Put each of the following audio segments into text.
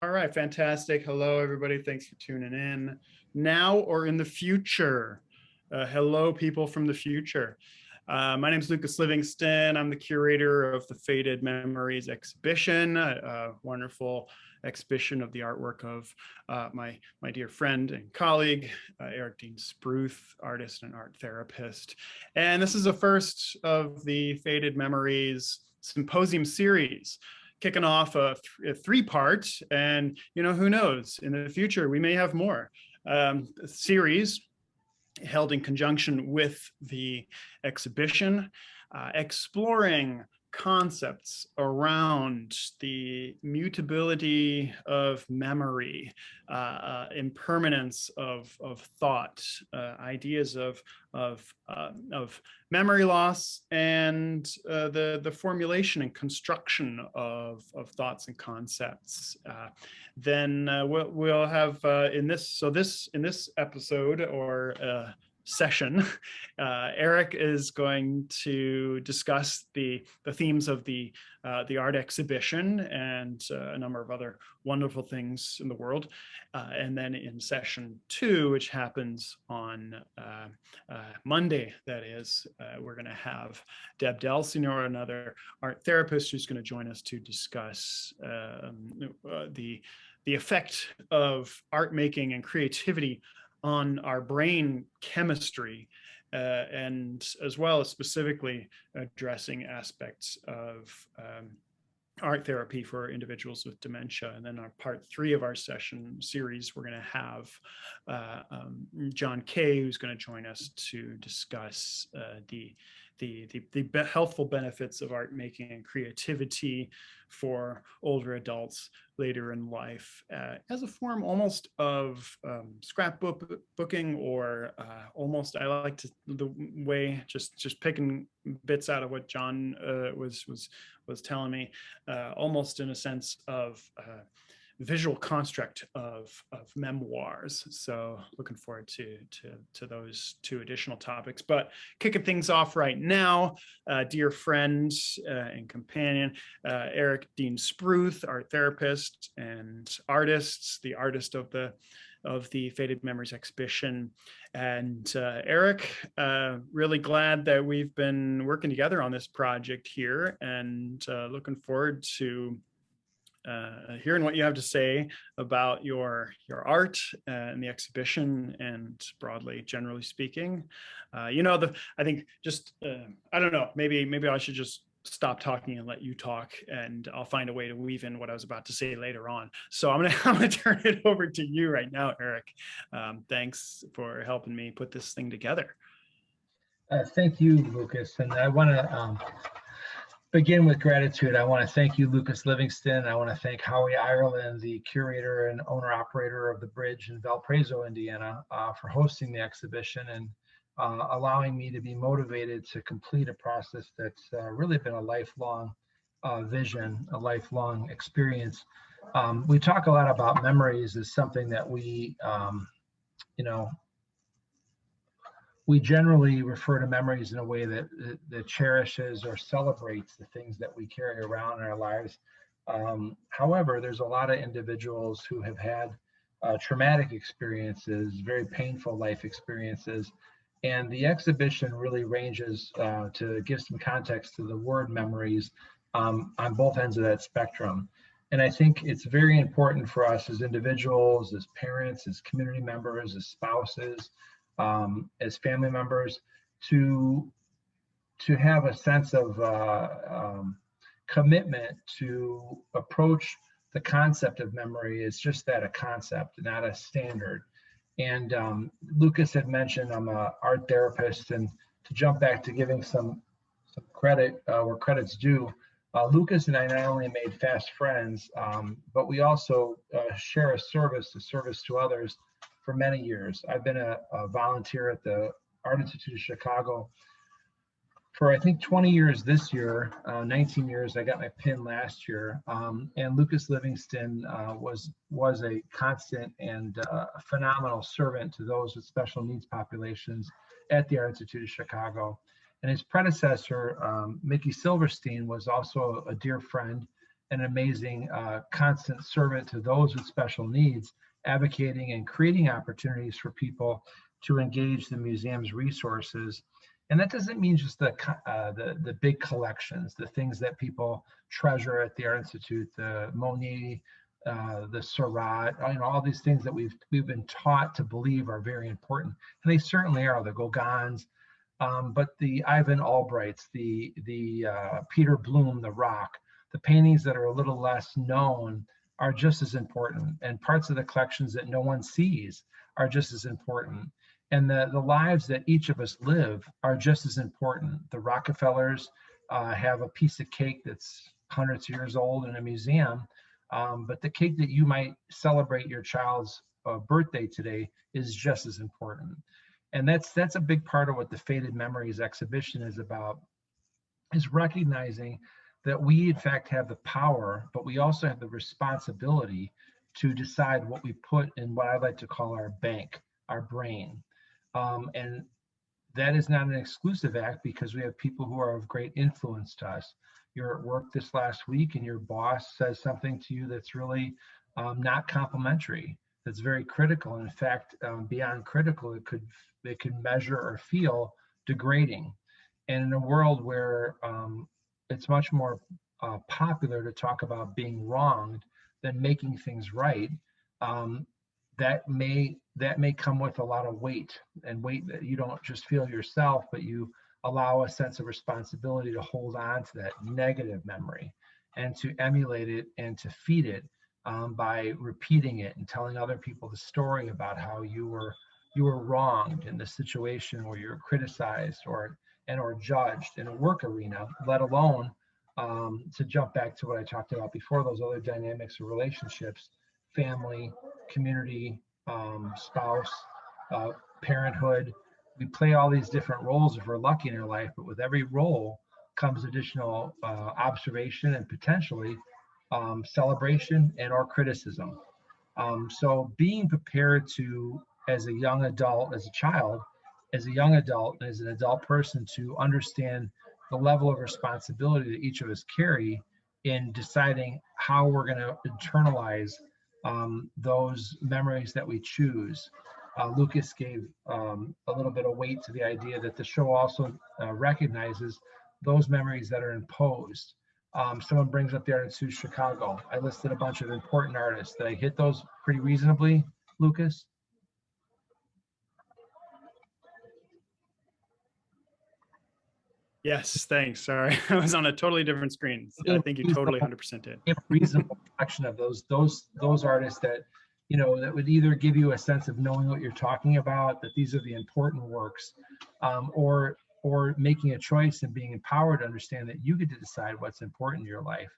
All right, fantastic. Hello, everybody. Thanks for tuning in. Now or in the future. Hello, people from the future. My name is Lucas Livingston. I'm the curator of the Faded Memories exhibition, a wonderful exhibition of the artwork of my dear friend and colleague, Eric Dean Spruth, artist and art therapist. And this is the first of the Faded Memories Symposium Series, kicking off a three-part, and who knows, in the future we may have more series held in conjunction with the exhibition, exploring concepts around the mutability of memory, impermanence of thought, ideas of memory loss, and the formulation and construction of thoughts and concepts. Then we'll have in this episode or session, Eric is going to discuss the themes of the art exhibition and a number of other wonderful things in the world. And then in session 2, which happens on Monday, that is, we're going to have Deb Delsinor, another art therapist, who's going to join us to discuss the effect of art making and creativity on our brain chemistry, and as well as specifically addressing aspects of art therapy for individuals with dementia. And then our part 3 of our session series, we're going to have John Kay, who's going to join us to discuss the healthful benefits of art making and creativity for older adults later in life, as a form almost of scrapbooking, or almost, I like to the way just picking bits out of what John was telling me, almost in a sense of visual construct of memoirs. So looking forward to those 2 additional topics. But kicking things off right now, dear friend and companion, Eric Dean Spruth, art therapist and artist, the artist of the Faded Memories exhibition. And Eric, really glad that we've been working together on this project here, and looking forward to hearing what you have to say about your art and the exhibition, and broadly, generally speaking. I think just I don't know, maybe I should just stop talking and let you talk, and I'll find a way to weave in what I was about to say later on. So I'm gonna turn it over to you right now, Eric. Thanks for helping me put this thing together. Thank you, Lucas, and I want to begin with gratitude. I want to thank you, Lucas Livingston. I want to thank Howie Ireland, the curator and owner-operator of the Bridge in Valparaiso, Indiana, for hosting the exhibition and allowing me to be motivated to complete a process that's really been a lifelong vision, a lifelong experience. We talk a lot about memories as something that we generally refer to memories in a way that cherishes or celebrates the things that we carry around in our lives. However, there's a lot of individuals who have had traumatic experiences, very painful life experiences, and the exhibition really ranges to give some context to the word memories on both ends of that spectrum. And I think it's very important for us as individuals, as parents, as community members, as spouses, as family members, to have a sense of commitment to approach the concept of memory as just that, a concept, not a standard. And Lucas had mentioned I'm an art therapist, and to jump back to giving some credit where credit's due, Lucas and I not only made fast friends, but we also share a service to others for many years. I've been a volunteer at the Art Institute of Chicago for I think 20 years this year, 19 years. I got my pin last year. And Lucas Livingston was a constant and phenomenal servant to those with special needs populations at the Art Institute of Chicago. And his predecessor, Mickey Silverstein, was also a dear friend an amazing constant servant to those with special needs, advocating and creating opportunities for people to engage the museum's resources. And that doesn't mean just the big collections, the things that people treasure at the Art Institute, the Monet, the Seurat, all these things that we've been taught to believe are very important, and they certainly are. The Gauguins, but the Ivan Albrights, the Peter Bloom, the Rock, the paintings that are a little less known are just as important, and parts of the collections that no one sees are just as important. And the lives that each of us live are just as important. The Rockefellers have a piece of cake that's hundreds of years old in a museum, but the cake that you might celebrate your child's birthday today is just as important. And that's a big part of what the Faded Memories exhibition is about, is recognizing that we in fact have the power, but we also have the responsibility to decide what we put in what I like to call our bank, our brain. And that is not an exclusive act, because we have people who are of great influence to us. You're at work this last week and your boss says something to you that's really not complimentary, that's very critical. In fact, beyond critical, it could measure or feel degrading. And in a world where it's much more popular to talk about being wronged than making things right, that may come with a lot of weight, and weight that you don't just feel yourself, but you allow a sense of responsibility to hold on to that negative memory and to emulate it and to feed it by repeating it and telling other people the story about how you were wronged in the situation, or you were criticized or judged in a work arena, let alone to jump back to what I talked about before, those other dynamics of relationships, family, community, spouse, parenthood. We play all these different roles if we're lucky in our life, but with every role comes additional observation and potentially celebration and or criticism. So being prepared to, as a young adult, as a child, as a young adult, as an adult person, to understand the level of responsibility that each of us carry in deciding how we're going to internalize those memories that we choose. Lucas gave a little bit of weight to the idea that the show also recognizes those memories that are imposed. Someone brings up the Art Institute Chicago. I listed a bunch of important artists. Did I hit those pretty reasonably, Lucas? Yes, thanks. Sorry, I was on a totally different screen. I think you totally 100% did. A reasonable collection of those artists that, that would either give you a sense of knowing what you're talking about, that these are the important works, or making a choice and being empowered to understand that you get to decide what's important in your life.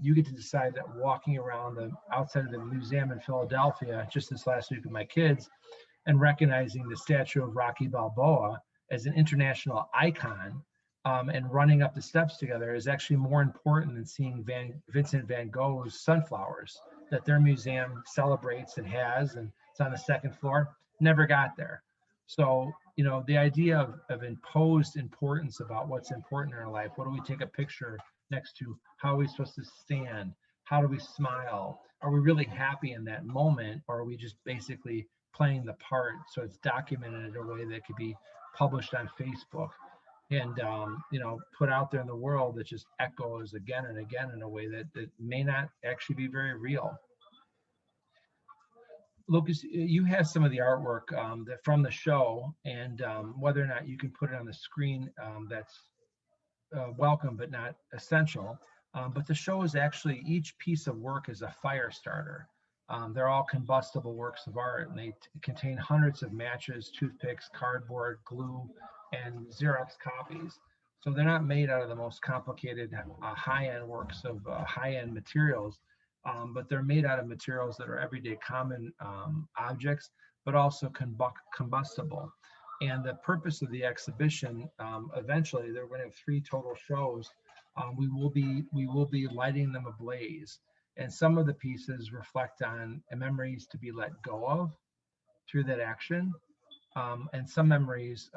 You get to decide that walking around the outside of the museum in Philadelphia just this last week with my kids, and recognizing the statue of Rocky Balboa as an international icon, and running up the steps together is actually more important than seeing Vincent van Gogh's sunflowers that their museum celebrates and has, and it's on the second floor. Never got there. So, the idea of imposed importance about what's important in our life. What do we take a picture next to? How are we supposed to stand? How do we smile? Are we really happy in that moment, or are we just basically playing the part so it's documented in a way that could be published on Facebook and put out there in the world that just echoes again and again in a way that may not actually be very real? Lucas, you have some of the artwork that from the show, and whether or not you can put it on the screen, that's welcome but not essential. But the show is actually, each piece of work is a fire starter. They're all combustible works of art, and they contain hundreds of matches, toothpicks, cardboard, glue, and Xerox copies. So they're not made out of the most complicated high-end works of high-end materials, but they're made out of materials that are everyday common objects, but also combustible. And the purpose of the exhibition, eventually, they're going to have 3 total shows. We will be lighting them ablaze. And some of the pieces reflect on memories to be let go of through that action. And some memories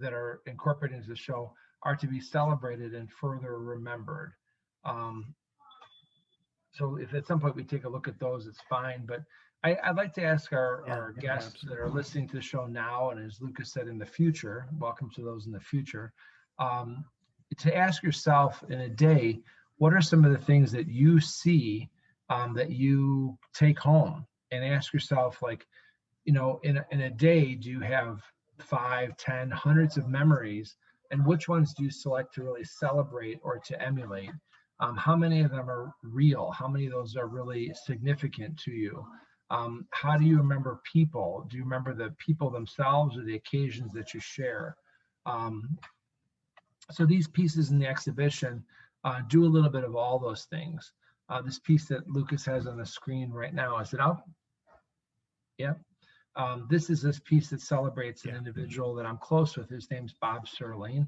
that are incorporated into the show are to be celebrated and further remembered. so if at some point we take a look at those, it's fine. But I'd like to ask our guests that are listening to the show now, and as Lucas said, in the future, welcome to those in the future, to ask yourself in a day, what are some of the things that you see that you take home? And ask yourself, like, in a day, do you have 5, 10, hundreds of memories? And which ones do you select to really celebrate or to emulate? How many of them are real? How many of those are really significant to you? How do you remember people? Do you remember the people themselves or the occasions that you share? So these pieces in the exhibition do a little bit of all those things. This piece that Lucas has on the screen right now, is it up? Yep. This is this piece that celebrates an individual that I'm close with. His name's Bob Serling.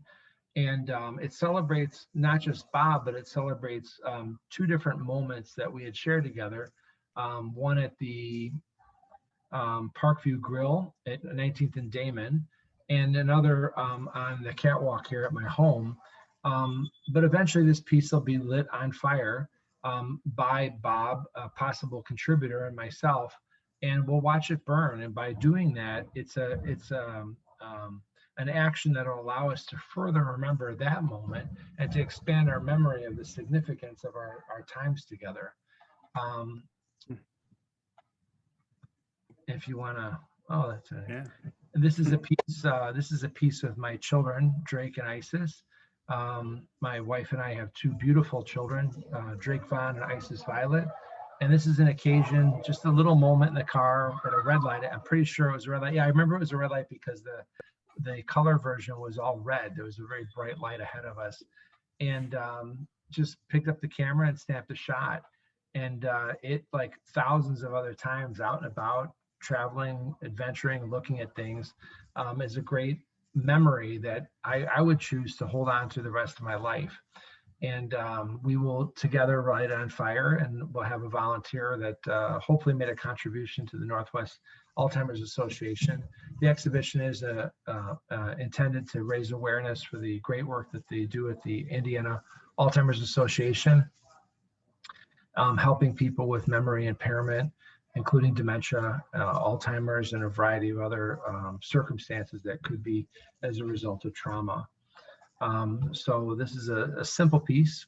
And it celebrates not just Bob, but it celebrates 2 different moments that we had shared together. One at the Parkview Grill at 19th and Damon, and another on the catwalk here at my home. But eventually this piece will be lit on fire by Bob, a possible contributor, and myself, and we'll watch it burn. And by doing that, it's an action that will allow us to further remember that moment and to expand our memory of the significance of our times together. If you want to, that's it. Yeah. This is a piece. This is a piece with my children, Drake and Isis. My wife and I have 2 beautiful children, Drake Vaughn and Isis Violet. And this is an occasion, just a little moment in the car at a red light. I'm pretty sure it was a red light. Yeah, I remember it was a red light because the color version was all red. There was a very bright light ahead of us, and just picked up the camera and snapped a shot. And it, like thousands of other times out and about, traveling, adventuring, looking at things, is a great memory that I would choose to hold on to the rest of my life. And we will together light it on fire, and we'll have a volunteer that hopefully made a contribution to the Northwest Alzheimer's Association. The exhibition is intended to raise awareness for the great work that they do at the Indiana Alzheimer's Association, helping people with memory impairment, including dementia, Alzheimer's, and a variety of other circumstances that could be as a result of trauma. So this is a simple piece,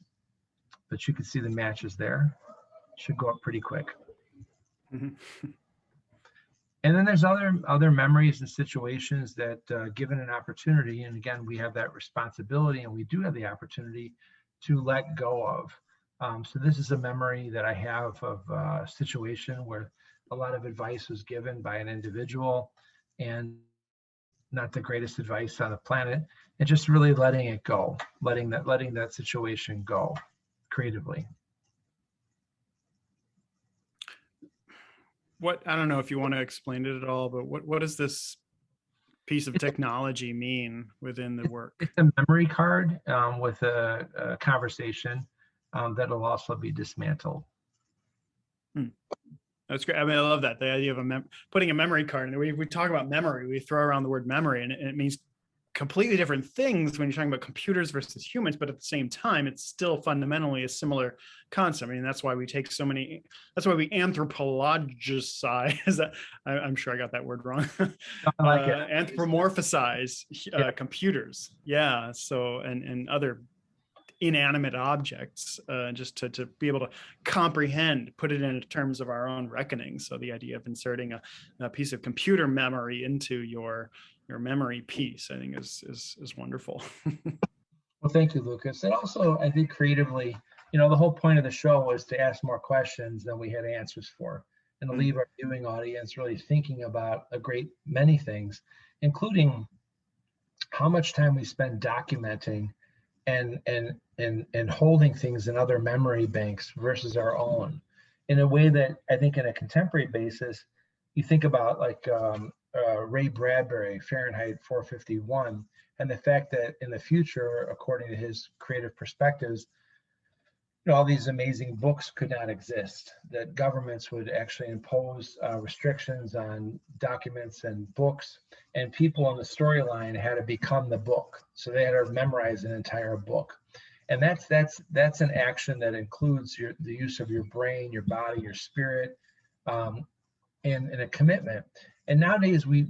but you can see the matches there. Should go up pretty quick. Mm-hmm. And then there's other memories and situations that, given an opportunity, and again, we have that responsibility, and we do have the opportunity to let go of. So this is a memory that I have of a situation where a lot of advice was given by an individual, and not the greatest advice on the planet, and just really letting it go, letting that situation go creatively. I don't know if you want to explain it at all, but what does this piece of technology mean within the work? It's a memory card with a conversation that'll also be dismantled. That's great. I mean, I love that. The idea of putting a memory card, and we talk about memory, we throw around the word memory, and it means completely different things when you're talking about computers versus humans, but at the same time, it's still fundamentally a similar concept. I mean, that's why we anthropologize. I'm sure I got that word wrong. I like it. Anthropomorphize computers. Yeah. So, and other inanimate objects, just to be able to comprehend, put it in terms of our own reckoning. So the idea of inserting a piece of computer memory into your memory piece, I think is wonderful. Well, thank you, Lucas. And also, I think creatively, the whole point of the show was to ask more questions than we had answers for, and to leave our viewing audience really thinking about a great many things, including how much time we spend documenting and holding things in other memory banks versus our own, in a way that I think in a contemporary basis, you think about like Ray Bradbury, Fahrenheit 451, and the fact that in the future, according to his creative perspectives, all these amazing books could not exist, that governments would actually impose restrictions on documents and books, and people on the storyline had to become the book. So they had to memorize an entire book. And that's an action that includes the use of your brain, your body, your spirit, and a commitment. And nowadays we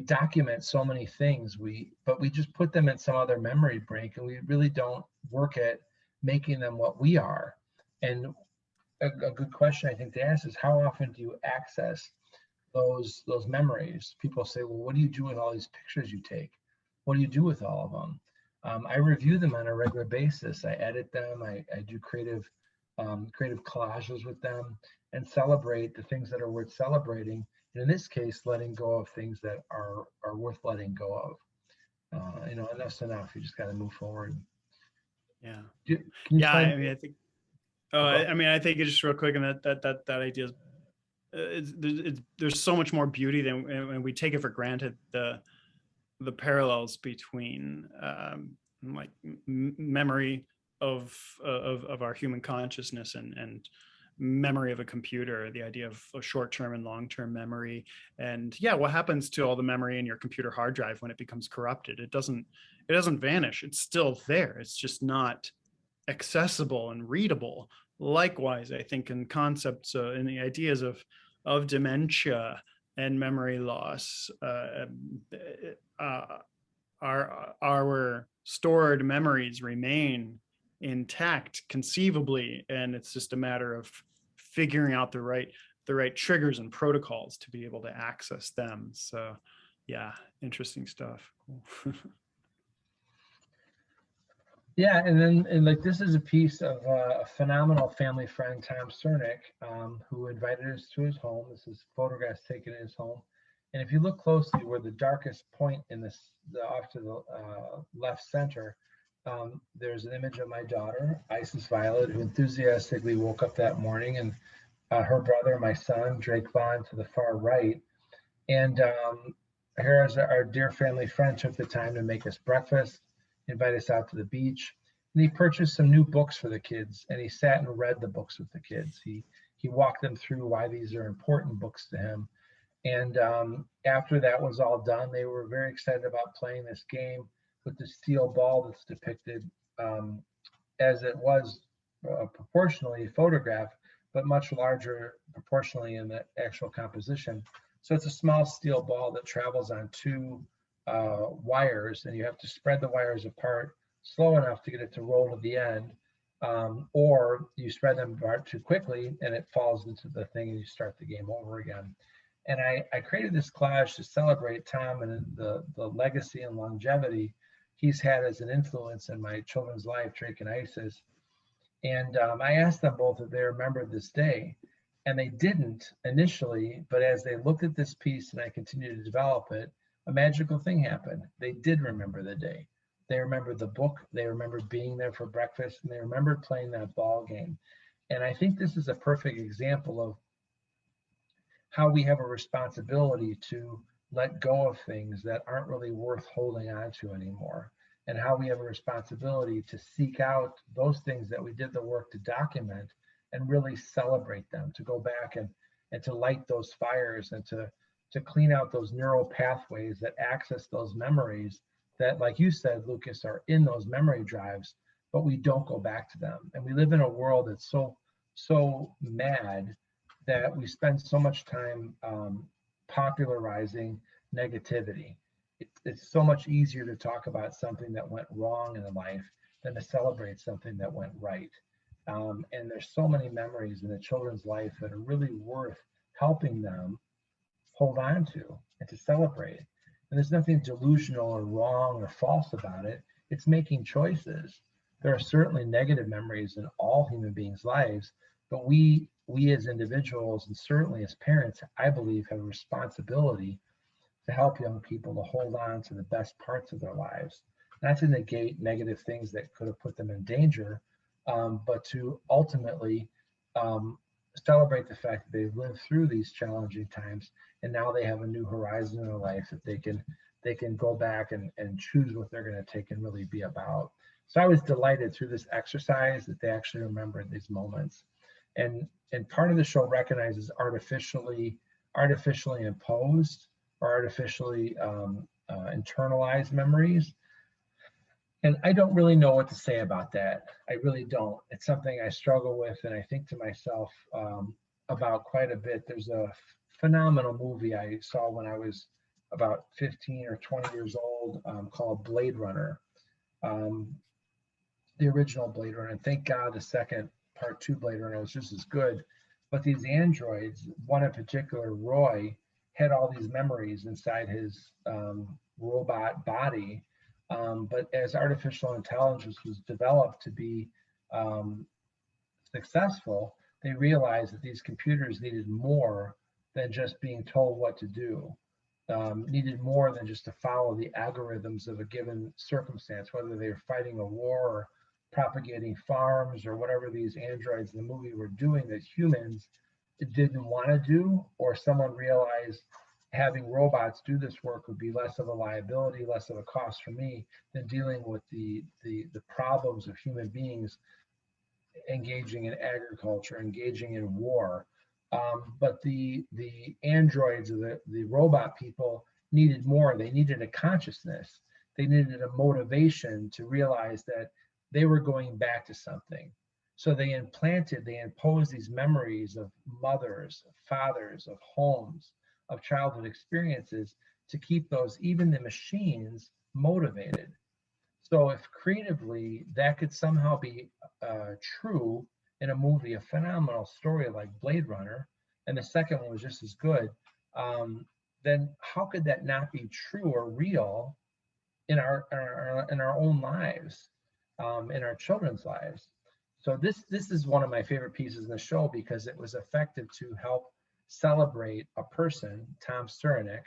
document so many things, but we just put them in some other memory bank, and we really don't work at making them what we are. And a good question I think to ask is, how often do you access those memories? People say, well, what do you do with all these pictures you take? What do you do with all of them? I review them on a regular basis. I edit them. I do creative collages with them, and celebrate the things that are worth celebrating. And in this case, letting go of things that are worth letting go of. Enough's enough. You just got to move forward. Yeah. Can you I mean, I think. I mean, I think it's just real quick, and that idea is, there's so much more beauty than when we take it for granted. The parallels between like memory of our human consciousness and memory of a computer, the idea of a short-term and long-term memory. And yeah, what happens to all the memory in your computer hard drive when it becomes corrupted? It doesn't vanish. It's still there. It's just not accessible and readable. Likewise, I think in concepts in the ideas of dementia and memory loss, our stored memories remain intact conceivably, and it's just a matter of figuring out the right triggers and protocols to be able to access them. So yeah, interesting stuff. Cool. Yeah, and like this is a piece of a phenomenal family friend, Tom Cernick, who invited us to his home. This is photographs taken in his home. And if you look closely, where the darkest point in this, off to the left center, there's an image of my daughter, Isis Violet, who enthusiastically woke up that morning, and her brother, my son, Drake Vaughn, to the far right. And here is our dear family friend took the time to make us breakfast, invite us out to the beach, and he purchased some new books for the kids, and he sat and read the books with the kids. He walked them through why these are important books to him. And after that was all done, they were very excited about playing this game with the steel ball that's depicted as it was proportionally photographed, but much larger proportionally in the actual composition. So it's a small steel ball that travels on two wires, and you have to spread the wires apart slow enough to get it to roll to the end, or you spread them apart too quickly and it falls into the thing and you start the game over again. And I created this collage to celebrate Tom and the legacy and longevity he's had as an influence in my children's life, Drake and Isis. And I asked them both if they remembered this day, and they didn't initially, but as they looked at this piece and I continued to develop it, a magical thing happened. They did remember the day. They remembered the book, they remembered being there for breakfast, and they remembered playing that ball game. And I think this is a perfect example of how we have a responsibility to let go of things that aren't really worth holding on to anymore, and how we have a responsibility to seek out those things that we did the work to document and really celebrate them, to go back and to light those fires, and to clean out those neural pathways that access those memories that, like you said, Lucas, are in those memory drives, but we don't go back to them. And we live in a world that's so mad that we spend so much time popularizing negativity. It's so much easier to talk about something that went wrong in life than to celebrate something that went right. And there's so many memories in a children's life that are really worth helping them hold on to and to celebrate. And there's nothing delusional or wrong or false about it. It's making choices. There are certainly negative memories in all human beings' lives, but we as individuals, and certainly as parents, I believe, have a responsibility to help young people to hold on to the best parts of their lives, not to negate negative things that could have put them in danger, but to ultimately celebrate the fact that they've lived through these challenging times, and now they have a new horizon in their life that they can go back and choose what they're going to take and really be about. So I was delighted through this exercise that they actually remembered these moments. And part of the show recognizes artificially imposed or artificially internalized memories. And I don't really know what to say about that. I really don't. It's something I struggle with, and I think to myself about quite a bit. There's a phenomenal movie I saw when I was about 15 or 20 years old called Blade Runner, um, the original Blade Runner. And thank God the second part 2 Blade Runner was just as good. But these androids, one in particular, Roy, had all these memories inside his robot body. But as artificial intelligence was developed to be successful, they realized that these computers needed more than just being told what to do, needed more than just to follow the algorithms of a given circumstance, whether they were fighting a war or propagating farms or whatever these androids in the movie were doing that humans didn't want to do, or someone realized having robots do this work would be less of a liability, less of a cost for me than dealing with the problems of human beings engaging in agriculture, engaging in war. But the androids or the robot people needed more. They needed a consciousness. They needed a motivation to realize that they were going back to something. So they imposed these memories of mothers, of fathers, of homes, of childhood experiences to keep those, even the machines, motivated. So if creatively that could somehow be true in a movie, a phenomenal story like Blade Runner, and the second one was just as good, then how could that not be true or real in our own lives, in our children's lives? So this is one of my favorite pieces in the show because it was effective to help celebrate a person, Tom Sturnick,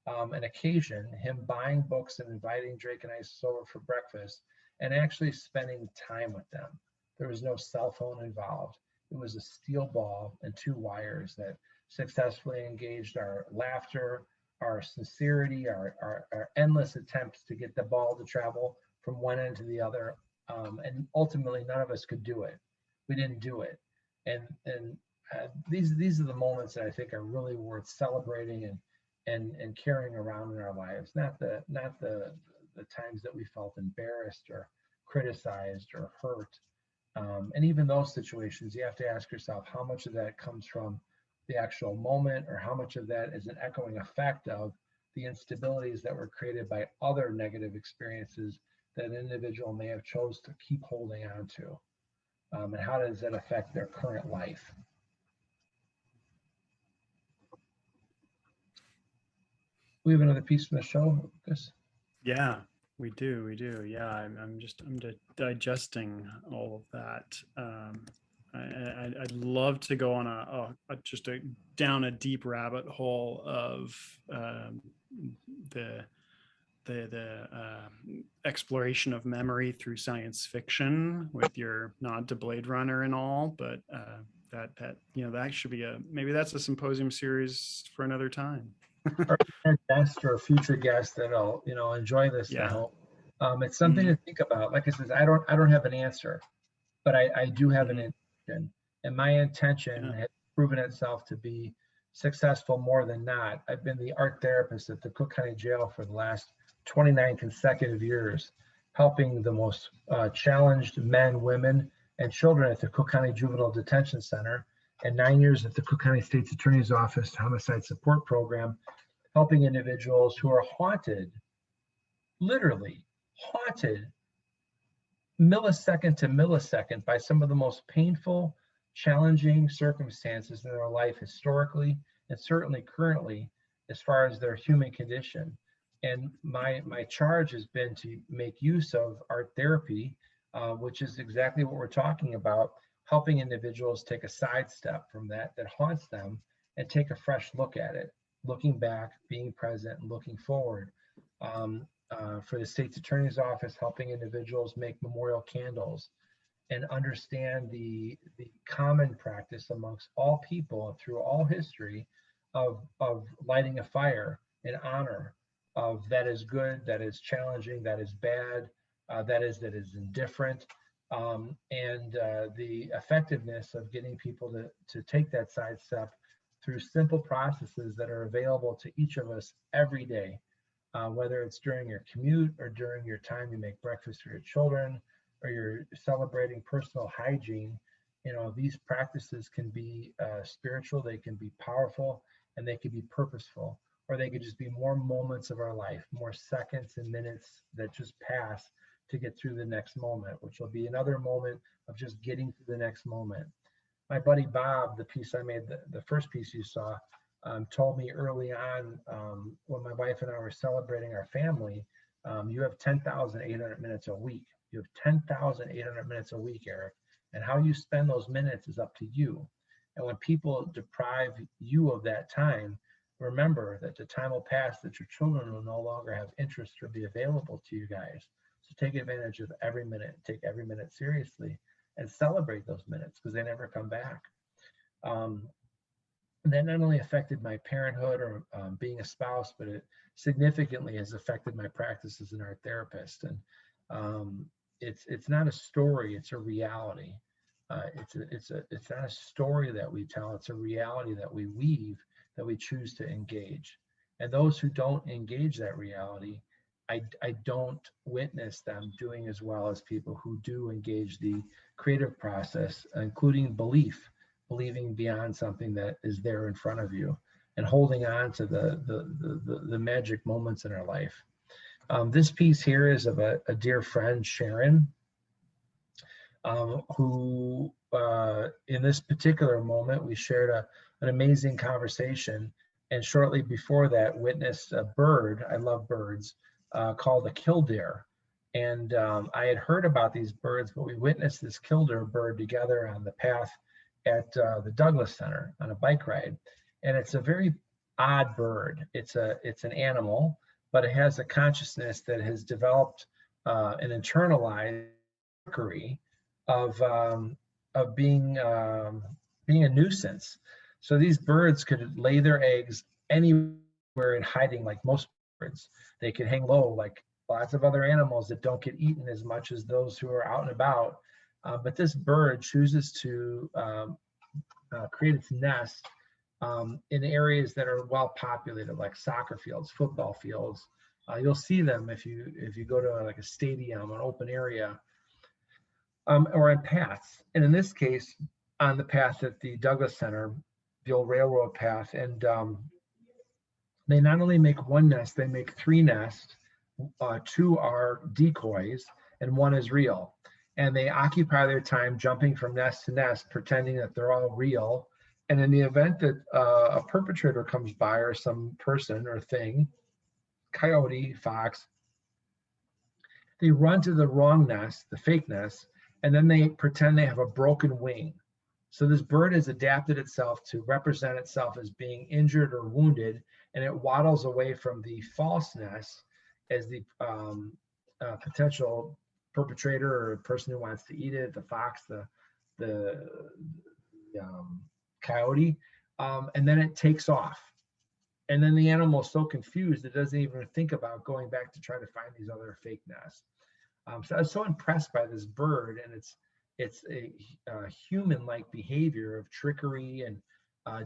an occasion, him buying books and inviting Drake and I over for breakfast and actually spending time with them. There was no cell phone involved. It was a steel ball and 2 wires that successfully engaged our laughter, our sincerity, our endless attempts to get the ball to travel from one end to the other. And ultimately, none of us could do it. We didn't do it. And these are the moments that I think are really worth celebrating and carrying around in our lives, not the times that we felt embarrassed or criticized or hurt. And even those situations, you have to ask yourself how much of that comes from the actual moment, or how much of that is an echoing effect of the instabilities that were created by other negative experiences that an individual may have chose to keep holding on to. And how does that affect their current life? We have another piece from the show, Lucas. Yeah, we do. Yeah, I'm digesting all of that. I'd love to go on down a deep rabbit hole of the exploration of memory through science fiction with your nod to Blade Runner and all, but that should be maybe that's a symposium series for another time. Our guest or a future guest that'll enjoy this. Yeah. I hope it's something to think about. Like I said, I don't have an answer, but I do have an intention, and my intention has proven itself to be successful more than not. I've been the art therapist at the Cook County Jail for the last 29 consecutive years, helping the most challenged men, women, and children at the Cook County Juvenile Detention Center, and 9 years at the Cook County State's Attorney's Office Homicide Support Program, helping individuals who are haunted, literally haunted, millisecond to millisecond by some of the most painful, challenging circumstances in their life historically and certainly currently as far as their human condition. And my charge has been to make use of art therapy, which is exactly what we're talking about, helping individuals take a sidestep from that haunts them and take a fresh look at it, looking back, being present, and looking forward. For the state's attorney's office, helping individuals make memorial candles and understand the common practice amongst all people through all history of lighting a fire in honor of that is good, that is challenging, that is bad, that is indifferent, and the effectiveness of getting people to take that sidestep through simple processes that are available to each of us every day. whether it's during your commute or during your time you make breakfast for your children, or you're celebrating personal hygiene. These practices can be spiritual, they can be powerful, and they can be purposeful, or they could just be more moments of our life, more seconds and minutes that just pass to get through the next moment, which will be another moment of just getting through the next moment. My buddy Bob, the piece I made, the first piece you saw, told me early on, when my wife and I were celebrating our family, you have 10,800 minutes a week. You have 10,800 minutes a week, Eric. And how you spend those minutes is up to you. And when people deprive you of that time, remember that the time will pass that your children will no longer have interest or be available to you guys. So take advantage of every minute, take every minute seriously, and celebrate those minutes because they never come back. That not only affected my parenthood or being a spouse, but it significantly has affected my practice as an art therapist. And it's not a story; it's a reality. It's not a story that we tell; it's a reality that we weave, that we choose to engage. And those who don't engage that reality, I don't witness them doing as well as people who do engage the creative process, including believing beyond something that is there in front of you, and holding on to the magic moments in our life. This piece here is of a dear friend, Sharon, who in this particular moment, we shared an amazing conversation. And shortly before that, witnessed a bird, I love birds, called a killdeer. And I had heard about these birds, but we witnessed this killdeer bird together on the path at the Douglas Center on a bike ride. And it's a very odd bird. It's an animal, but it has a consciousness that has developed an internalized trickery of being a nuisance. So these birds could lay their eggs anywhere in hiding, like most birds. They could hang low, like lots of other animals that don't get eaten as much as those who are out and about. But this bird chooses to create its nest in areas that are well populated, like soccer fields, football fields. You'll see them if you go to like a stadium, an open area, or on paths. And in this case, on the path at the Douglas Center, the old railroad path, and they not only make one nest, they make three nests. Two are decoys, and one is real. And they occupy their time jumping from nest to nest, pretending that they're all real. And in the event that a perpetrator comes by, or some person or thing, coyote, fox, they run to the wrong nest, the fake nest, and then they pretend they have a broken wing. So this bird has adapted itself to represent itself as being injured or wounded, and it waddles away from the false nest as the potential perpetrator or person who wants to eat it, the fox, the coyote, and then it takes off. And then the animal is so confused it doesn't even think about going back to try to find these other fake nests. So I was so impressed by this bird, and it's a human-like behavior of trickery and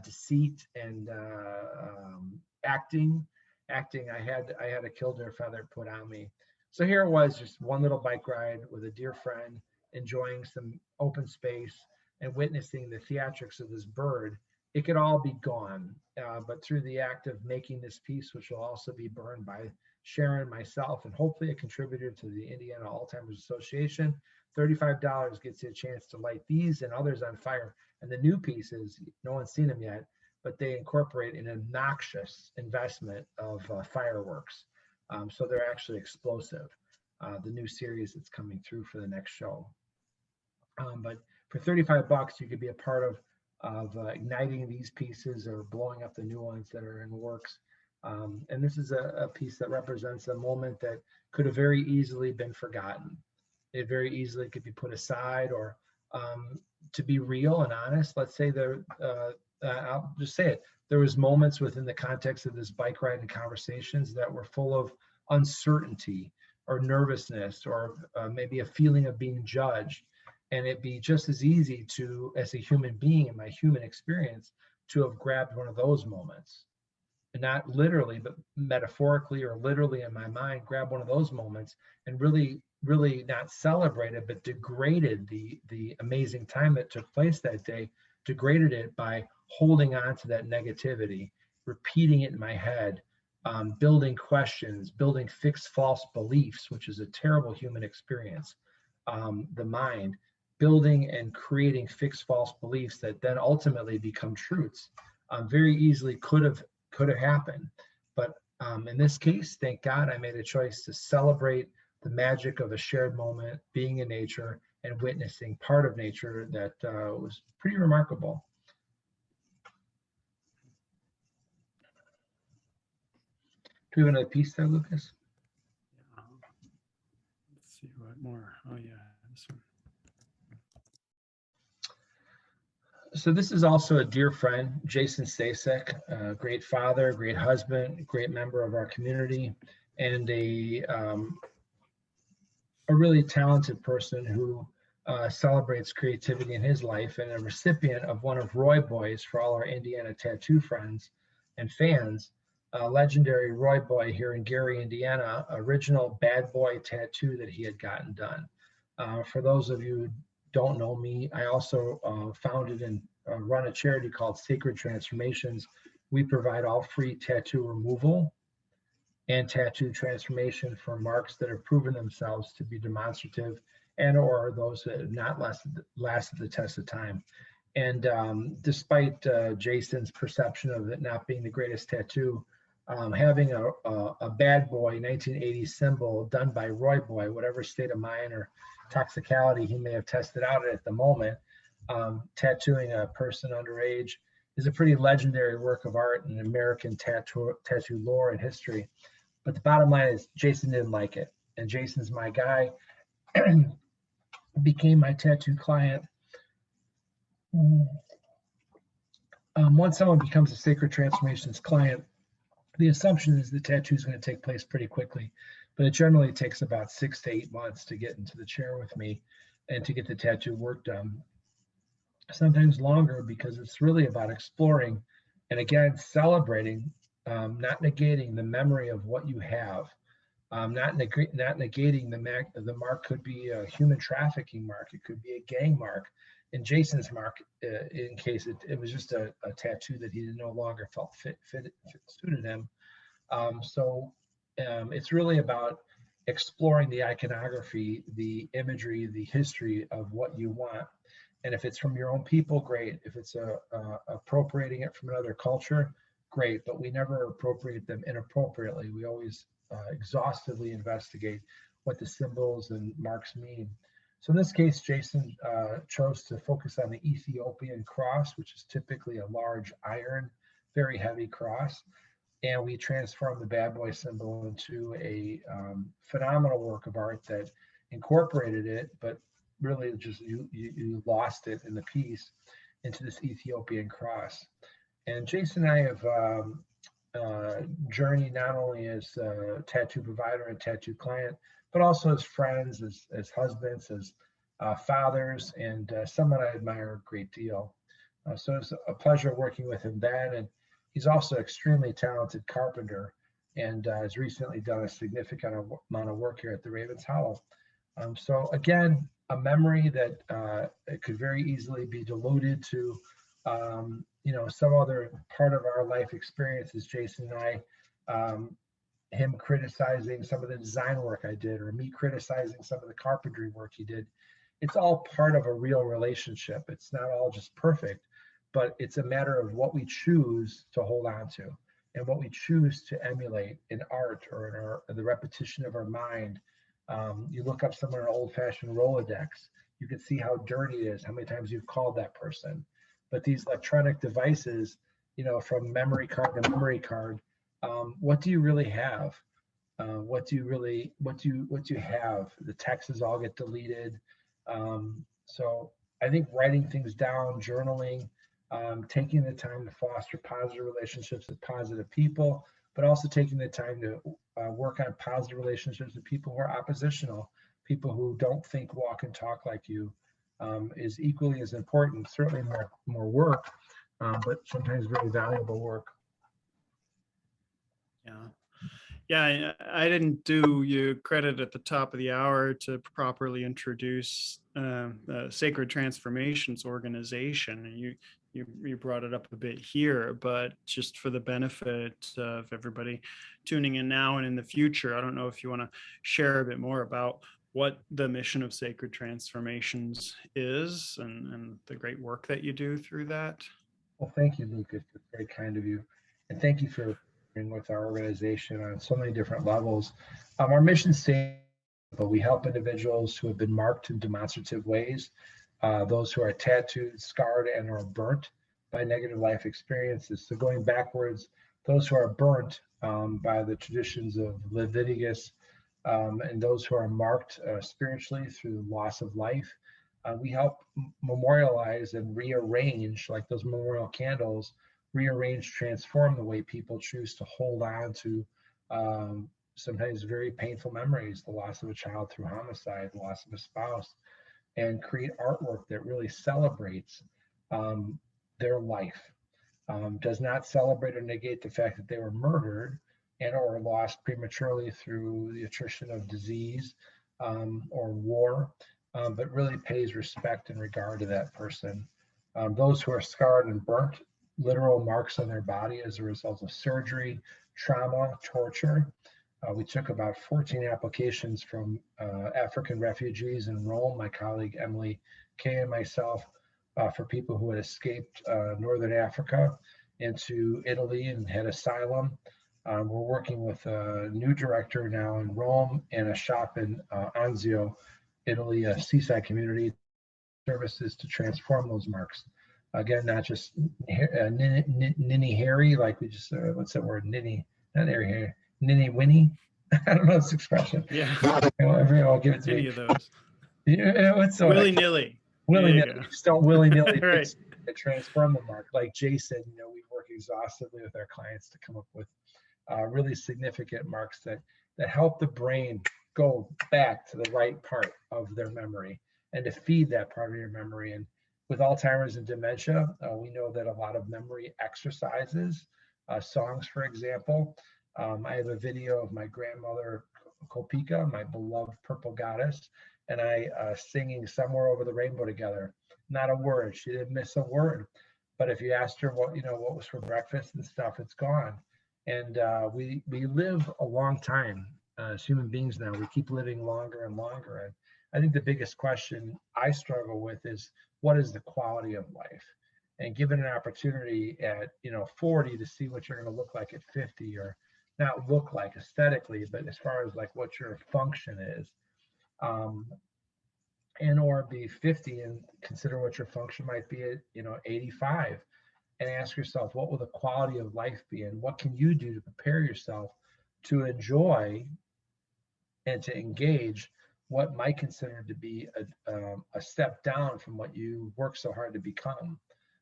deceit and acting. I had a killdeer feather put on me. So here it was, just one little bike ride with a dear friend, enjoying some open space and witnessing the theatrics of this bird. It could all be gone, but through the act of making this piece, which will also be burned by Sharon, myself, and hopefully a contributor to the Indiana Alzheimer's Association, $35 gets you a chance to light these and others on fire. And the new pieces, no one's seen them yet, but they incorporate an obnoxious investment of fireworks. So they're actually explosive, the new series that's coming through for the next show. But for $35, you could be a part of igniting these pieces or blowing up the new ones that are in the works. And this is a piece that represents a moment that could have very easily been forgotten. It very easily could be put aside, or to be real and honest, let's say I'll just say it. There was moments within the context of this bike ride and conversations that were full of uncertainty or nervousness, or maybe a feeling of being judged. And it'd be just as easy to, as a human being in my human experience, to have grabbed one of those moments. not literally, but metaphorically or literally in my mind, grab one of those moments and really, really not celebrated, but degraded the amazing time that took place that day, degraded it by holding on to that negativity, repeating it in my head, building questions, building fixed false beliefs, which is a terrible human experience. The mind, building and creating fixed false beliefs that then ultimately become truths. Very easily could have happened, but in this case, thank God, I made a choice to celebrate the magic of a shared moment, being in nature and witnessing part of nature that was pretty remarkable. Do we have another piece there, Lucas? Let's see what more. Oh yeah, this one. So this is also a dear friend, Jason Stasek, a great father, great husband, great member of our community, and a really talented person who celebrates creativity in his life, and a recipient of one of Roy Boy's, for all our Indiana tattoo friends and fans, a legendary Roy Boy here in Gary, Indiana, original bad boy tattoo that he had gotten done. For those of you who don't know me, I also founded and run a charity called Sacred Transformations. We provide all free tattoo removal and tattoo transformation for marks that have proven themselves to be demonstrative and or those that have not lasted the test of time. And despite Jason's perception of it not being the greatest tattoo, having a bad boy 1980s symbol done by Roy Boy, whatever state of mind or toxicality he may have tested out at the moment, tattooing a person underage is a pretty legendary work of art in American tattoo lore and history. But the bottom line is Jason didn't like it. And Jason's my guy, became my tattoo client. Once someone becomes a Sacred Transformations client, the assumption is the tattoo is going to take place pretty quickly, but it generally takes about 6 to 8 months to get into the chair with me and to get the tattoo work done. Sometimes longer, because it's really about exploring and again celebrating, not negating the memory of what you have, not negating the mark could be a human trafficking mark, it could be a gang mark. In Jason's mark, in case it was just a tattoo that he no longer felt suited him. It's really about exploring the iconography, the imagery, the history of what you want. And if it's from your own people, great. If it's appropriating it from another culture, great. But we never appropriate them inappropriately. We always exhaustively investigate what the symbols and marks mean. So in this case, Jason chose to focus on the Ethiopian cross, which is typically a large iron, very heavy cross. And we transformed the bad boy symbol into a phenomenal work of art that incorporated it, but really just you lost it in the piece into this Ethiopian cross. And Jason and I have journeyed not only as a tattoo provider and tattoo client, but also as friends, as husbands, as fathers, and someone I admire a great deal. So it's a pleasure working with him then. And he's also an extremely talented carpenter and has recently done a significant amount of work here at the Ravens Hollow. So again, a memory that it could very easily be diluted to some other part of our life experiences. Jason and I, him criticizing some of the design work I did, or me criticizing some of the carpentry work he did. It's all part of a real relationship. It's not all just perfect, but it's a matter of what we choose to hold on to and what we choose to emulate in art or in the repetition of our mind. You look up somewhere an old-fashioned Rolodex, you can see how dirty it is, how many times you've called that person. But these electronic devices, from memory card to memory card, what do you really have? What do you have? The texts all get deleted. So I think writing things down, journaling, taking the time to foster positive relationships with positive people, but also taking the time to work on positive relationships with people who are oppositional, people who don't think, walk, and talk like you, is equally as important. Certainly more work, but sometimes very valuable work. Yeah. Yeah, I didn't do you credit at the top of the hour to properly introduce the Sacred Transformations organization. And you brought it up a bit here, but just for the benefit of everybody tuning in now and in the future, I don't know if you want to share a bit more about what the mission of Sacred Transformations is and the great work that you do through that. Well, thank you, Lucas. It's very kind of you. And thank you for being with our organization on so many different levels. Our mission statement, but we help individuals who have been marked in demonstrative ways, those who are tattooed, scarred, and or burnt by negative life experiences. So going backwards, those who are burnt by the traditions of Leviticus, and those who are marked spiritually through loss of life. We help memorialize and rearrange, like those memorial candles, rearrange, transform the way people choose to hold on to sometimes very painful memories, the loss of a child through homicide, the loss of a spouse, and create artwork that really celebrates their life, does not celebrate or negate the fact that they were murdered and or lost prematurely through the attrition of disease or war, but really pays respect in regard to that person. Those who are scarred and burnt, literal marks on their body as a result of surgery, trauma, torture. We took about 14 applications from African refugees in Rome, my colleague Emily Kay and myself, for people who had escaped Northern Africa into Italy and had asylum. We're working with a new director now in Rome and a shop in Anzio, Italy, a seaside community services to transform those marks. Again, not just ninny hairy, like we just, what's that word? Ninny, not hairy, ninny winny. I don't know this expression. Yeah. Everyone will give it to Any me. of those. It's so Willy-nilly. willy-nilly. Just don't willy-nilly Right. transform the mark. Like Jason, we work exhaustively with our clients to come up with really significant marks that help the brain go back to the right part of their memory and to feed that part of your memory. And with Alzheimer's and dementia, we know that a lot of memory exercises, songs, for example. I have a video of my grandmother, Kopika, my beloved purple goddess, and I singing Somewhere Over the Rainbow together. Not a word. She didn't miss a word. But if you asked her what was for breakfast and stuff, it's gone. And we live a long time as human beings now. We keep living longer and longer. And I think the biggest question I struggle with is, what is the quality of life? And given an opportunity at 40 to see what you're going to look like at 50, or not look like aesthetically, but as far as like what your function is, and or be 50 and consider what your function might be at 85. And ask yourself, what will the quality of life be, and what can you do to prepare yourself to enjoy and to engage what might consider to be a step down from what you work so hard to become.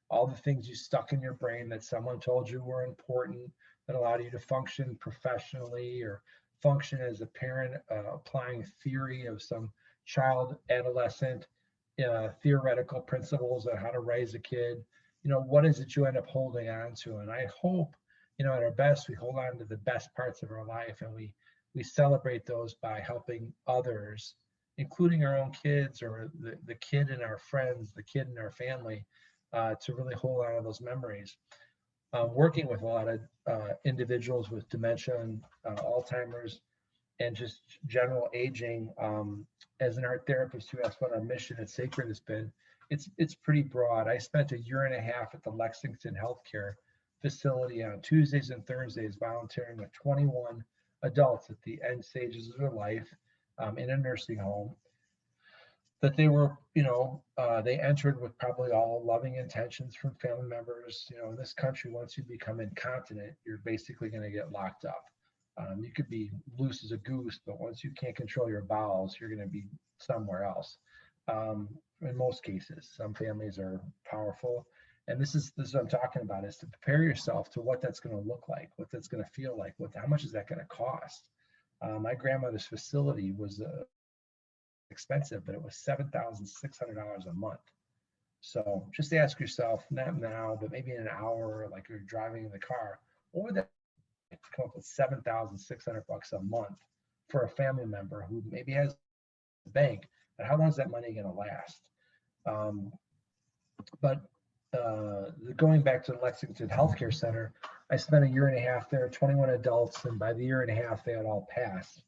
All the things you stuck in your brain that someone told you were important, that allowed you to function professionally or function as a parent, applying theory of some child, adolescent, theoretical principles on how to raise a kid. What is it you end up holding on to? And I hope, at our best, we hold on to the best parts of our life, and we celebrate those by helping others, including our own kids or the kid in our friends, the kid in our family, to really hold on to those memories. Working with a lot of individuals with dementia and Alzheimer's and just general aging, as an art therapist who asked what our mission at Sacred has been, it's pretty broad. I spent a year and a half at the Lexington Healthcare facility on Tuesdays and Thursdays volunteering with 21 adults at the end stages of their life, in a nursing home, that they were, they entered with probably all loving intentions from family members. In this country, once you become incontinent, you're basically going to get locked up. You could be loose as a goose, but once you can't control your bowels, you're going to be somewhere else. In most cases, some families are powerful. And this is what I'm talking about, is to prepare yourself to what that's going to look like, what that's going to feel like, how much is that going to cost? My grandmother's facility was expensive, but it was $7,600 a month. So just ask yourself, not now, but maybe in an hour, like you're driving in the car, what would that come up with $7,600 a month for a family member who maybe has a bank, but how long is that money going to last? But going back to the Lexington Healthcare Center, I spent a year and a half there, 21 adults, and by the year and a half, they had all passed.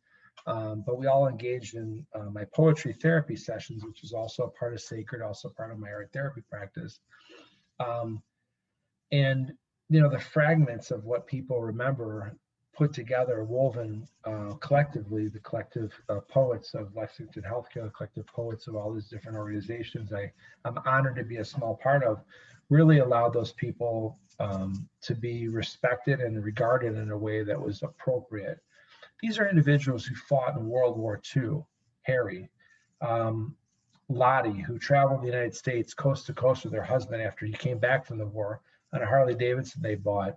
But we all engaged in my poetry therapy sessions, which is also a part of Sacred, also part of my art therapy practice. And, you know, the fragments of what people remember put together, woven collectively, the collective poets of Lexington Healthcare, the collective poets of all these different organizations I'm honored to be a small part of, really allowed those people to be respected and regarded in a way that was appropriate. These are individuals who fought in World War II. Harry, Lottie, who traveled the United States coast to coast with her husband after he came back from the war on a Harley Davidson they bought.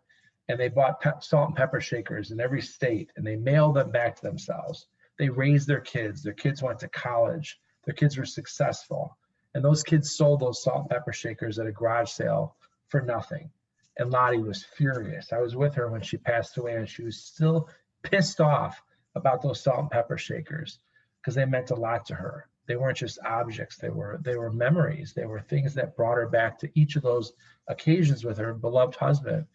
And they bought salt and pepper shakers in every state, and they mailed them back to themselves. They raised their kids. Their kids went to college. Their kids were successful. And those kids sold those salt and pepper shakers at a garage sale for nothing. And Lottie was furious. I was with her when she passed away, and she was still pissed off about those salt and pepper shakers because they meant a lot to her. They weren't just objects. They were memories. They were things that brought her back to each of those occasions with her beloved husband.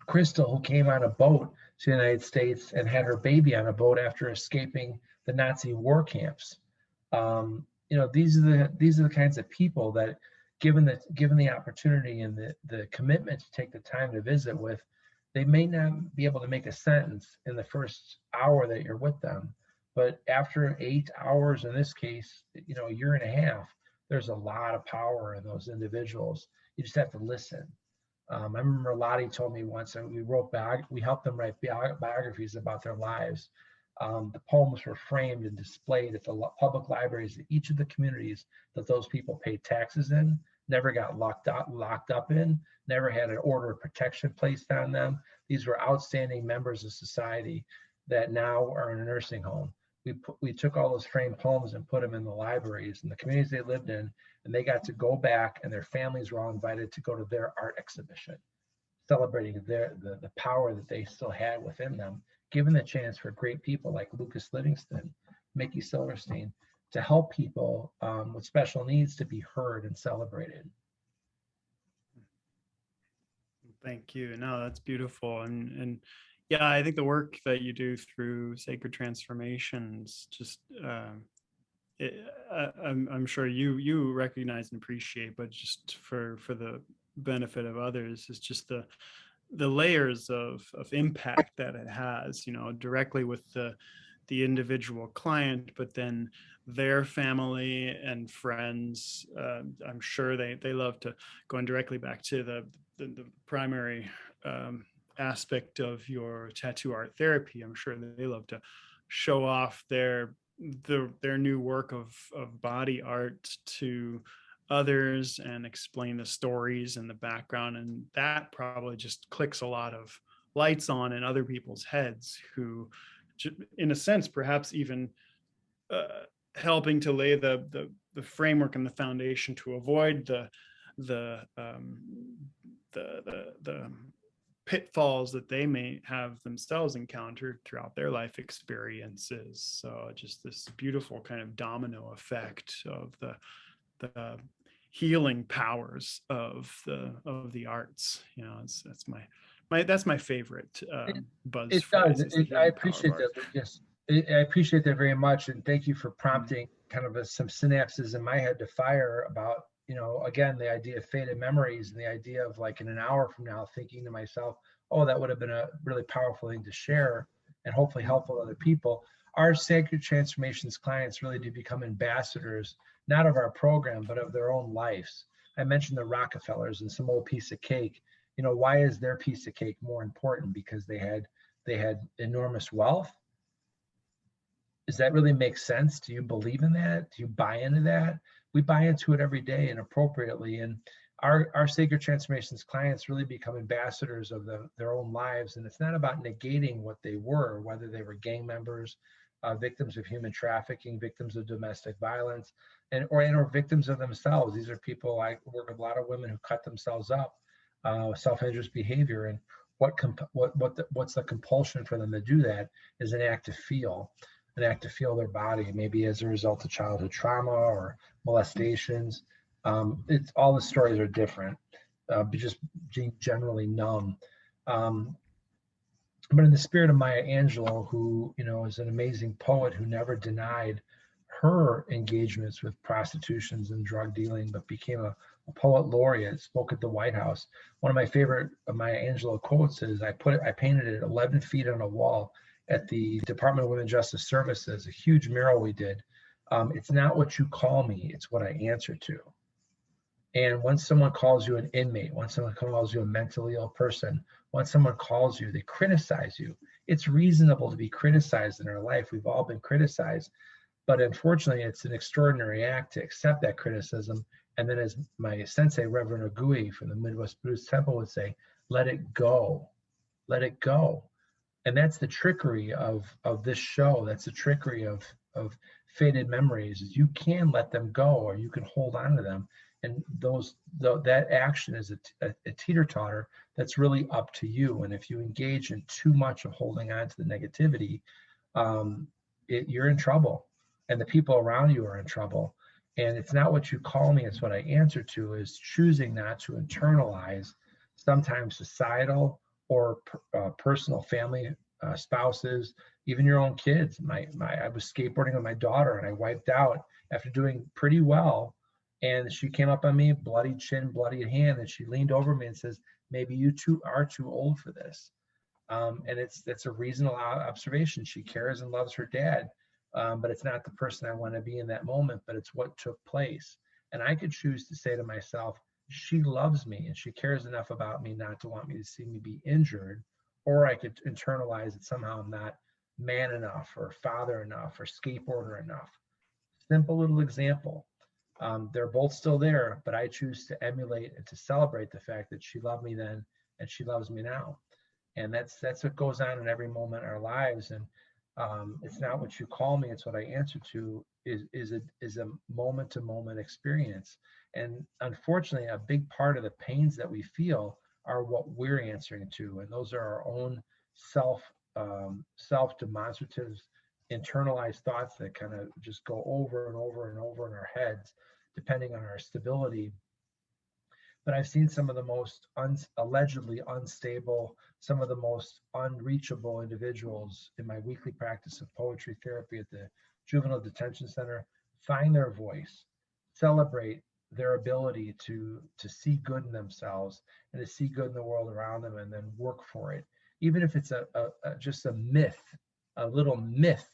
Crystal, who came on a boat to the United States and had her baby on a boat after escaping the Nazi war camps. You know, these are the kinds of people that, given the opportunity and the commitment to take the time to visit with, they may not be able to make a sentence in the first hour that you're with them, but after 8 hours, in this case, you know, a year and a half, there's a lot of power in those individuals. You just have to listen. I remember Lottie told me once that we helped them write biographies about their lives. The poems were framed and displayed at the public libraries in each of the communities that those people paid taxes in, never got locked up in, never had an order of protection placed on them. These were outstanding members of society that now are in a nursing home. We took all those framed poems and put them in the libraries and the communities they lived in, and they got to go back, and their families were all invited to go to their art exhibition, celebrating the power that they still had within them, given the chance for great people like Lucas Livingston, Mickey Silverstein, to help people with special needs to be heard and celebrated. Thank you. No, that's beautiful. And yeah, I think the work that you do through Sacred Transformations, just I'm sure you recognize and appreciate, but just for the benefit of others, is just the layers of impact that it has, you know, directly with the individual client, but then their family and friends. I'm sure they love to, going directly back to the primary aspect of your tattoo art therapy, I'm sure they love to show off their new work of body art to others and explain the stories and the background, and that probably just clicks a lot of lights on in other people's heads, who, in a sense, perhaps even helping to lay the framework and the foundation to avoid the pitfalls that they may have themselves encountered throughout their life experiences. So just this beautiful kind of domino effect of the healing powers of the arts. You know, that's my favorite buzz. It does. I appreciate that, Lucas. I appreciate that very much, and thank you for prompting kind of some synapses in my head to fire about, you know, again, the idea of faded memories and the idea of, like, in an hour from now, thinking to myself, oh, that would have been a really powerful thing to share and hopefully helpful other people. Our Sacred Transformations clients really do become ambassadors, not of our program, but of their own lives. I mentioned the Rockefellers and some old piece of cake. You know, why is their piece of cake more important? Because they had enormous wealth? Does that really make sense? Do you believe in that? Do you buy into that? We buy into it every day and appropriately. And our Sacred Transformations clients really become ambassadors of their own lives. And it's not about negating what they were, whether they were gang members, victims of human trafficking, victims of domestic violence, or victims of themselves. These are people, I work with a lot of women who cut themselves up, self-injurious behavior, what's the compulsion for them to do that is an act to feel their body, maybe as a result of childhood trauma or molestations. It's all the stories are different, but just being generally numb. But in the spirit of Maya Angelou, who, you know, is an amazing poet who never denied her engagements with prostitutions and drug dealing, but became a poet laureate, spoke at the White House. One of my favorite Maya Angelou quotes is, I painted it 11 feet on a wall at the Department of Women's Justice Services, a huge mural we did. It's not what you call me, it's what I answer to. And once someone calls you an inmate, once someone calls you a mentally ill person, once someone calls you, they criticize you. It's reasonable to be criticized in our life. We've all been criticized, but unfortunately, it's an extraordinary act to accept that criticism. And then, as my sensei, Reverend Ogui from the Midwest Buddhist Temple would say, let it go, let it go. And that's the trickery of this show. That's the trickery of Faded Memories, is you can let them go, or you can hold on to them. And that action is a teeter-totter that's really up to you. And if you engage in too much of holding on to the negativity, you're in trouble, and the people around you are in trouble. And it's not what you call me, it's what I answer to, is choosing not to internalize sometimes societal or personal family, spouses, even your own kids. I was skateboarding with my daughter, and I wiped out after doing pretty well. And she came up on me, bloody chin, bloody hand, and she leaned over me and says, maybe you two are too old for this. And that's a reasonable observation. She cares and loves her dad, but it's not the person I want to be in that moment, but it's what took place. And I could choose to say to myself, she loves me and she cares enough about me not to want me to see me be injured. Or I could internalize that somehow I'm not man enough, or father enough, or skateboarder enough. Simple little example. They're both still there, but I choose to emulate and to celebrate the fact that she loved me then and she loves me now. And that's what goes on in every moment in our lives. And it's not what you call me, it's what I answer to, is a moment-to-moment experience. And unfortunately, a big part of the pains that we feel are what we're answering to. And those are our own self-demonstrative, internalized thoughts that kind of just go over and over and over in our heads, depending on our stability. But I've seen some of the most allegedly unstable, some of the most unreachable individuals in my weekly practice of poetry therapy at the Juvenile Detention Center find their voice, celebrate their ability to see good in themselves and to see good in the world around them, and then work for it. Even if it's just a myth, a little myth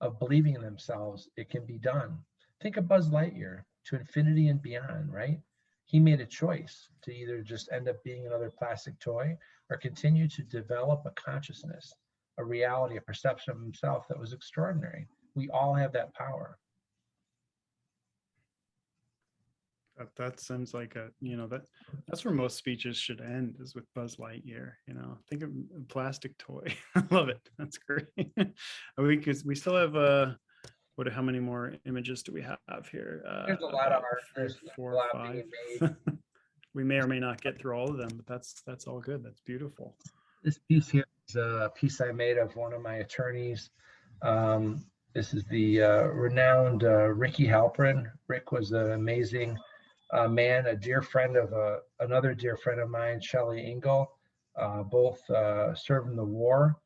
of believing in themselves, it can be done. Think of Buzz Lightyear, to infinity and beyond, right? He made a choice to either just end up being another plastic toy or continue to develop a consciousness, a reality, a perception of himself that was extraordinary. We all have that power. That seems like that's where most speeches should end, is with Buzz Lightyear. Think of a plastic toy. I love it. That's great. We still have how many more images do we have here? There's a lot of art. There's 4 or 5. We may or may not get through all of them, but that's all good. That's beautiful. This piece here is a piece I made of one of my attorneys. This is the renowned Ricky Halperin. Rick was an amazing man, a dear friend of another dear friend of mine, Shelley Engel. Both served in the war.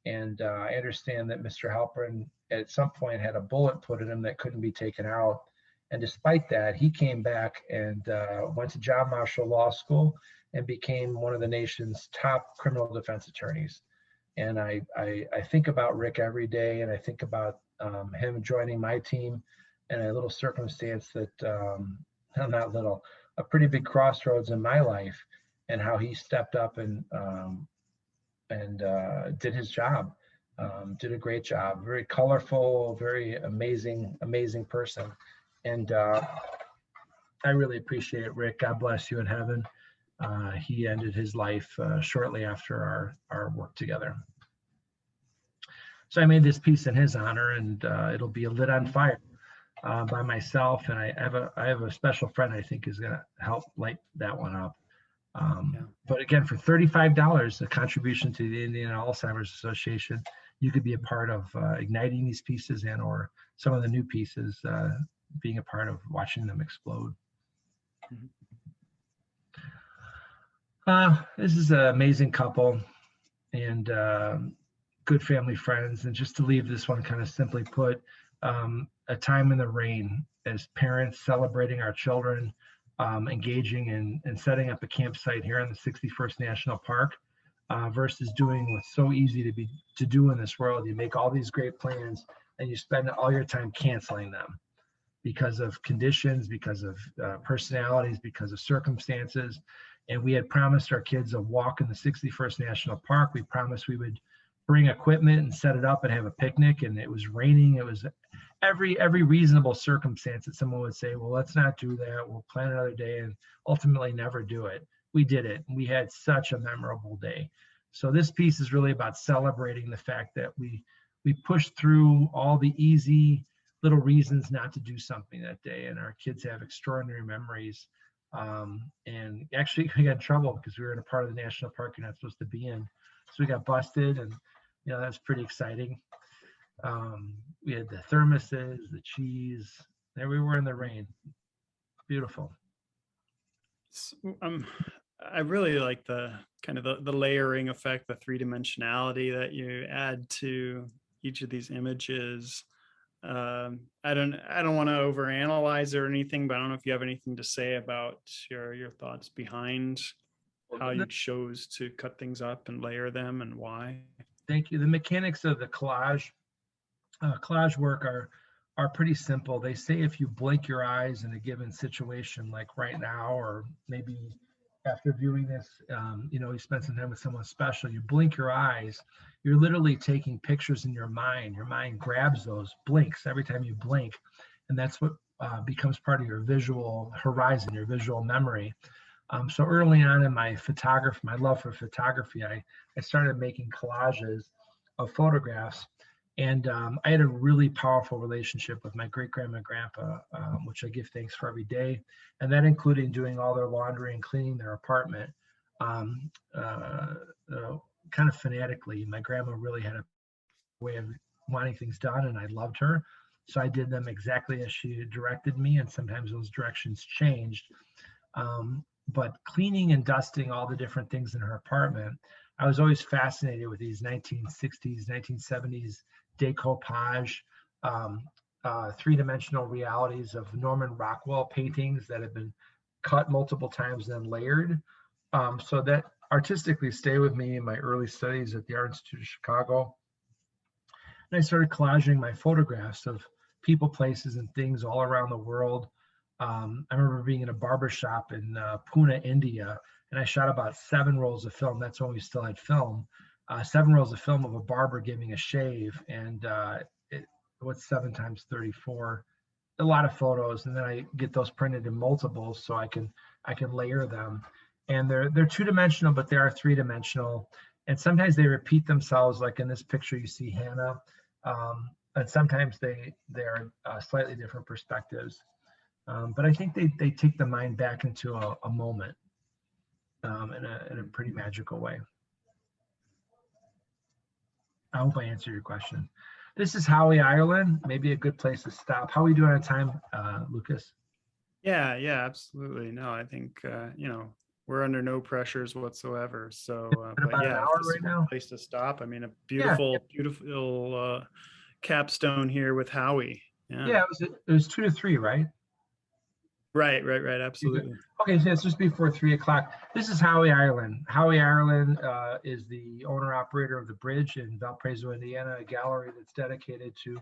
And I understand that Mr. Halperin at some point had a bullet put in him that couldn't be taken out. And despite that, he came back and went to John Marshall Law School and became one of the nation's top criminal defense attorneys. And I think about Rick every day, and I think about him joining my team in a little circumstance that, not little, a pretty big crossroads in my life, and how he stepped up and did his job, did a great job. Very colorful, very amazing person. And I really appreciate Rick. God bless you in heaven. He ended his life shortly after our work together. So I made this piece in his honor, and it'll be lit on fire by myself. And I have a special friend I think is going to help light that one up. But again, for $35, a contribution to the Indiana Alzheimer's Association, you could be a part of igniting these pieces and or some of the new pieces, being a part of watching them explode. This is an amazing couple and good family friends. And just to leave this one kind of simply put, a time in the rain as parents celebrating our children, engaging in setting up a campsite here in the 61st National Park, versus doing what's so easy to do in this world. You make all these great plans and you spend all your time canceling them because of conditions, because of personalities, because of circumstances. And we had promised our kids a walk in the 61st National Park. We promised we would bring equipment and set it up and have a picnic, and it was raining. It was every reasonable circumstance that someone would say, well, let's not do that, we'll plan another day, and ultimately never do it. We did it, and we had such a memorable day. So this piece is really about celebrating the fact that we pushed through all the easy little reasons not to do something that day, and our kids have extraordinary memories. And actually we got in trouble because we were in a part of the national park you're not supposed to be in, so we got busted, and that's pretty exciting. We had the thermoses, the cheese. There we were in the rain. Beautiful. I really like the kind of the layering effect, the three-dimensionality that you add to each of these images. I don't want to overanalyze or anything, but I don't know if you have anything to say about your thoughts behind how you chose to cut things up and layer them and why. Thank you. The mechanics of the collage work are pretty simple. They say if you blink your eyes in a given situation, like right now, or maybe after viewing this, you spend some time with someone special, you blink your eyes, you're literally taking pictures in your mind. Your mind grabs those, blinks every time you blink. And that's what becomes part of your visual horizon, your visual memory. So early on in my love for photography, I started making collages of photographs. And I had a really powerful relationship with my great-grandma and grandpa, which I give thanks for every day. And that including doing all their laundry and cleaning their apartment kind of fanatically. My grandma really had a way of wanting things done, and I loved her. So I did them exactly as she directed me, and sometimes those directions changed. But cleaning and dusting all the different things in her apartment, I was always fascinated with these 1960s, 1970s decoupage, three-dimensional realities of Norman Rockwell paintings that have been cut multiple times and then layered. So that artistically stayed with me in my early studies at the Art Institute of Chicago. And I started collaging my photographs of people, places, and things all around the world. I remember being in a barber shop in Pune, India, and I shot about 7 rolls of film. That's when we still had film. 7 rolls of film of a barber giving a shave, and what's 7 times 34? A lot of photos, and then I get those printed in multiples so I can layer them. And they're two-dimensional, but they are three-dimensional. And sometimes they repeat themselves, like in this picture you see Hannah, and sometimes they're slightly different perspectives. But I think they take the mind back into a moment in a pretty magical way. I hope I answered your question. This is Howie, Ireland. Maybe a good place to stop. How are we doing on time, Lucas? Yeah, absolutely. No, I think, we're under no pressures whatsoever. So, but yeah, if this is a place to stop. I mean, a beautiful capstone here with Howie. Yeah, it was 2 to 3, right? Right. Absolutely. Okay, so it's just before 3 o'clock. This is Howie, Ireland. Howie, Ireland is the owner-operator of the Bridge in Valparaiso, Indiana, a gallery that's dedicated to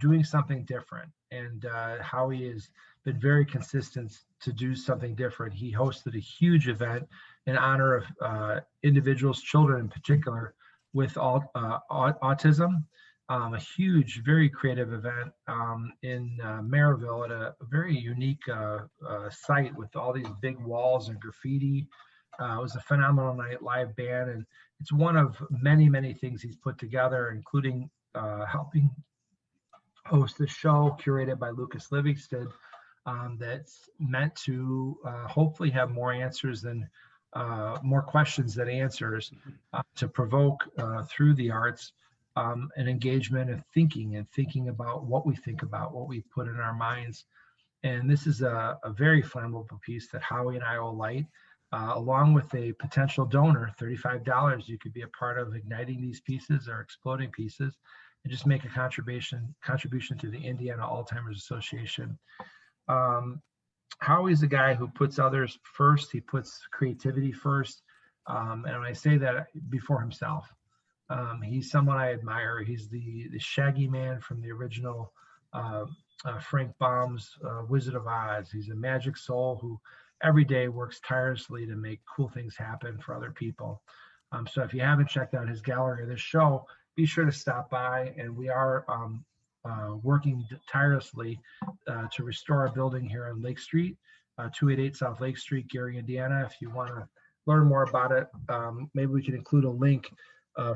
doing something different. And Howie has been very consistent to do something different. He hosted a huge event in honor of individuals, children in particular, with autism. A huge, very creative event in Maryville at a very unique site with all these big walls and graffiti. It was a phenomenal night, live band, and it's one of many, many things he's put together, including helping host a show curated by Lucas Livingston that's meant to hopefully have more answers than more questions than answers, to provoke through the arts an engagement of thinking about what we think about, what we put in our minds. And this is a very flammable piece that Howie and I will light, along with a potential donor, $35. You could be a part of igniting these pieces or exploding pieces, and just make a contribution to the Indiana Alzheimer's Association. Howie's the guy who puts others first. He puts creativity first. And I say that before himself. He's someone I admire. He's the shaggy man from the original Frank Baum's Wizard of Oz. He's a magic soul who every day works tirelessly to make cool things happen for other people. So if you haven't checked out his gallery or this show, be sure to stop by. And we are working tirelessly to restore a building here on Lake Street, 288 South Lake Street, Gary, Indiana. If you want to learn more about it, maybe we can include a link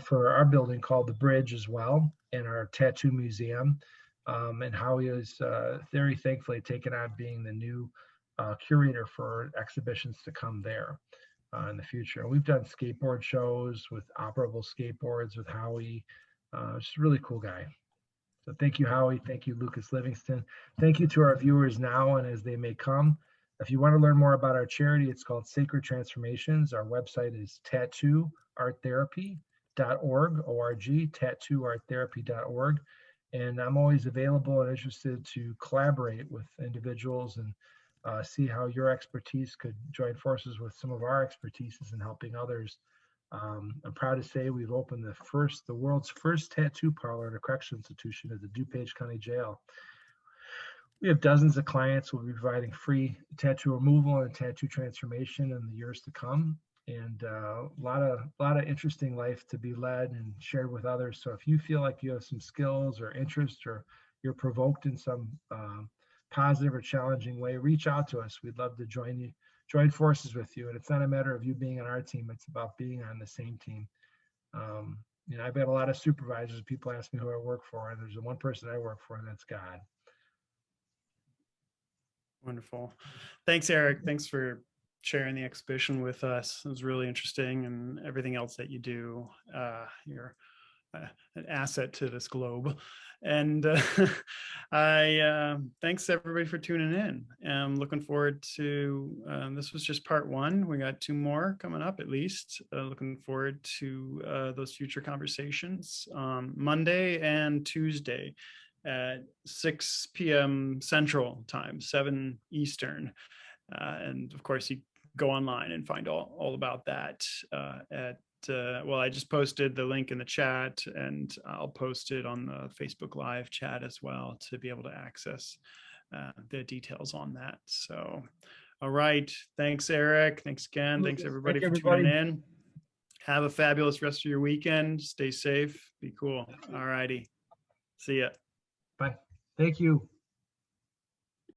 for our building called The Bridge as well, and our tattoo museum. And Howie is very thankfully taken on being the new curator for exhibitions to come there in the future. We've done skateboard shows with operable skateboards with Howie. Just a really cool guy. So thank you, Howie. Thank you, Lucas Livingston. Thank you to our viewers now and as they may come. If you want to learn more about our charity, it's called Sacred Transformations. Our website is tattooarttherapy.org, O-R-G, tattooarttherapy.org. And I'm always available and interested to collaborate with individuals and see how your expertise could join forces with some of our expertises in helping others. I'm proud to say we've opened the world's first tattoo parlor at a correctional institution at the DuPage County Jail. We have dozens of clients. We'll be providing free tattoo removal and tattoo transformation in the years to come, and a lot of interesting life to be led and shared with others. So if you feel like you have some skills or interest, or you're provoked in some positive or challenging way, reach out to us. We'd love to join forces with you. And it's not a matter of you being on our team, it's about being on the same team. I've got a lot of supervisors. People ask me who I work for, and there's the one person I work for, and that's God. Wonderful. Thanks, Eric. Thanks for sharing the exhibition with us. It was really interesting, and everything else that you do. You're an asset to this globe. And thanks everybody for tuning in. I'm looking forward to, this was just part one. We got two more coming up at least. Looking forward to those future conversations Monday and Tuesday at 6 p.m. Central Time, 7 Eastern. And of course, you go online and find all about that well, I just posted the link in the chat, and I'll post it on the Facebook Live chat as well to be able to access the details on that. So, all right. Thanks, Eric. Thanks, Ken. Thanks, everybody, for tuning in. Have a fabulous rest of your weekend. Stay safe. Be cool. All righty. See ya. Bye. Thank you.